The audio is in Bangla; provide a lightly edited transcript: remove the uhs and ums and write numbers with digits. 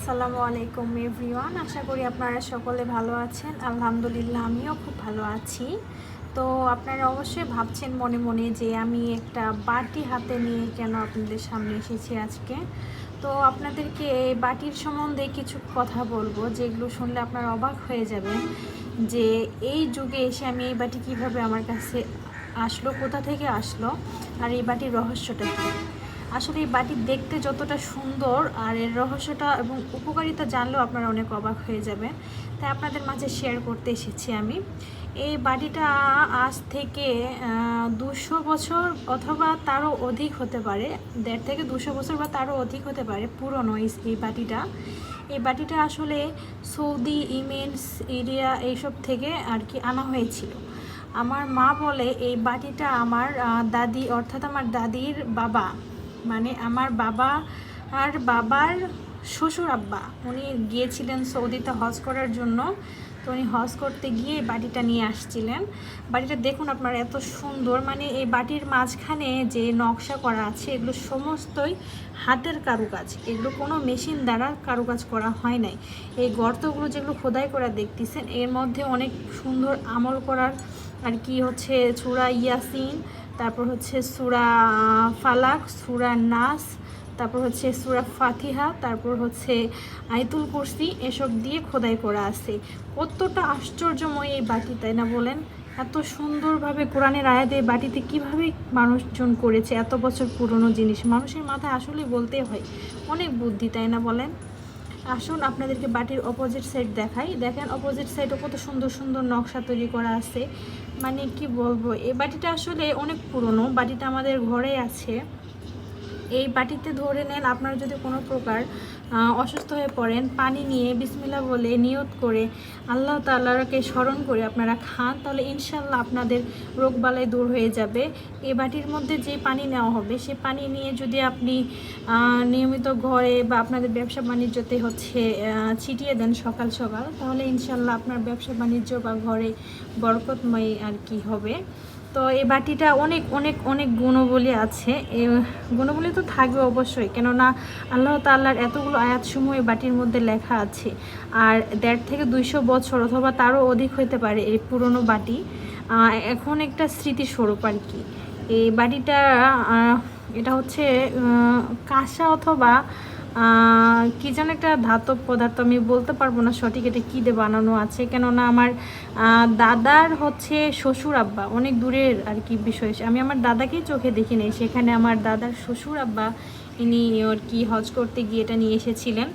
আসসালামু আলাইকুম এভরিওয়ান। আশা করি আপনারা সকলে ভালো আছেন। আলহামদুলিল্লাহ আমিও খুব ভালো আছি। তো আপনারা অবশ্যই ভাবছেন মনে মনে যে আমি একটা বাটি হাতে নিয়ে কেন আপনাদের সামনে এসেছি আজকে। তো আপনাদেরকে এই বাটির সম্বন্ধে কিছু কথা বলবো যেগুলো শুনলে আপনারা অবাক হয়ে যাবেন যে এই যুগে এসে আমি এই বাটি কীভাবে আমার কাছে আসলো, কোথা থেকে আসলো, আর এই বাটির রহস্যটা কী। আসলে এই বাটি দেখতে যতটা সুন্দর আর এর রহস্যটা এবং উপকারিতা জানলেও আপনারা অনেক অবাক হয়ে যাবেন। তাই আপনাদের মাঝে শেয়ার করতে এসেছি আমি। এই বাটিটা আজ থেকে 200 বছর অথবা তারও অধিক হতে পারে, 1.5 থেকে 200 বছর বা তারও অধিক হতে পারে পুরনো এই বাটিটা। এই বাটিটা আসলে সৌদি, ইয়েমেন, সিরিয়া এইসব থেকে আর কি আনা হয়েছিল। আমার মা বলে এই বাটিটা আমার দাদি অর্থাৎ আমার দাদির বাবা, মানে আমার বাবা আর বাবার শ্বশুর আব্বা, উনি গিয়েছিলেন সৌদিতে হজ করার জন্য। তো উনি হজ করতে গিয়ে বাটিটা নিয়ে আসছিলেন। বাটিটা দেখুন আপনারা, এত সুন্দর, মানে এই বাটির মাঝখানে যে নকশা করা আছে এগুলো সমস্তই হাতের কারুকাজ, এগুলো কোনো মেশিন দ্বারা কারুকাজ করা হয় নাই। এই গর্তগুলো যেগুলো খোদাই করা দেখতেছেন এর মধ্যে অনেক সুন্দর আমল করার আর কি হচ্ছে সূরা ইয়াসিন, তারপর হচ্ছে সূরা ফালাক, সূরা নাস, তারপর হচ্ছে সূরা ফাতিহা, তারপর হচ্ছে আয়াতুল কুরসি, এসব দিয়ে খোদাই করা আছে। কতটা আশ্চর্যময় এই বাটি, তাই না বলেন? এত সুন্দরভাবে কোরআনের আয়াত এই বাটিতে কীভাবে মানুষজন করেছে, এত বছর পুরনো জিনিস। মানুষের মাথায় আসলে বলতে হয় অনেক বুদ্ধি, তাই না বলেন? আসুন আপনাদেরকে বাটির অপোজিট সাইড দেখাই। দেখেন অপোজিট সাইডও কত সুন্দর সুন্দর নকশা তৈরি করা আছে। মানে কি বলবো, এই বাটিটা আসলে অনেক পুরনো। বাটিটা আমাদের ঘরে আছে। এই বাটিতে ধরে নেন আপনারা যদি কোনো প্রকার অসুস্থ হয়ে পড়েন, পানি নিয়ে বিসমিল্লাহ বলে নিয়ত করে আল্লাহ তাআলাকে স্মরণ করে আপনারা খান, তাহলে ইনশাল্লাহ আপনাদের রোগবালাই দূর হয়ে যাবে। এই বাটির মধ্যে যে পানি নেওয়া হবে সে পানি নিয়ে যদি আপনি নিয়মিত ঘরে বা আপনাদের ব্যবসা বাণিজ্যতে হচ্ছে ছিটিয়ে দেন সকাল সকাল, তাহলে ইনশাল্লাহ আপনার ব্যবসা বাণিজ্য বা ঘরে বরকতময় আর কি হবে। তো এই বাটিটা অনেক অনেক অনেক গুণবলী আছে। এই গুণবলী তো থাকবে অবশ্যই, কেননা আল্লাহ তাআলার এতগুলো আয়াতসমূহ এই বাটির মধ্যে লেখা আছে। আর 1.5 থেকে 200 বছর অথবা তারও অধিক হতে পারে এই পুরনো বাটি। এখন একটা স্মৃতিস্বরূপ আর কি এই বাটিটা। এটা হচ্ছে কাঁসা অথবা কী যেন একটা ধাতব পদার্থ, আমি বলতে পারবো না সঠিক এটা কী দিয়ে বানানো আছে, কেননা আমার দাদার হচ্ছে শ্বশুর আব্বা অনেক দূরের আর কি বিষয়। আমি আমার দাদাকেই চোখে দেখি নাই, সেখানে আমার দাদার শ্বশুর আব্বা ইনি আর কি হজ করতে গিয়ে এটা নিয়ে এসেছিলেন।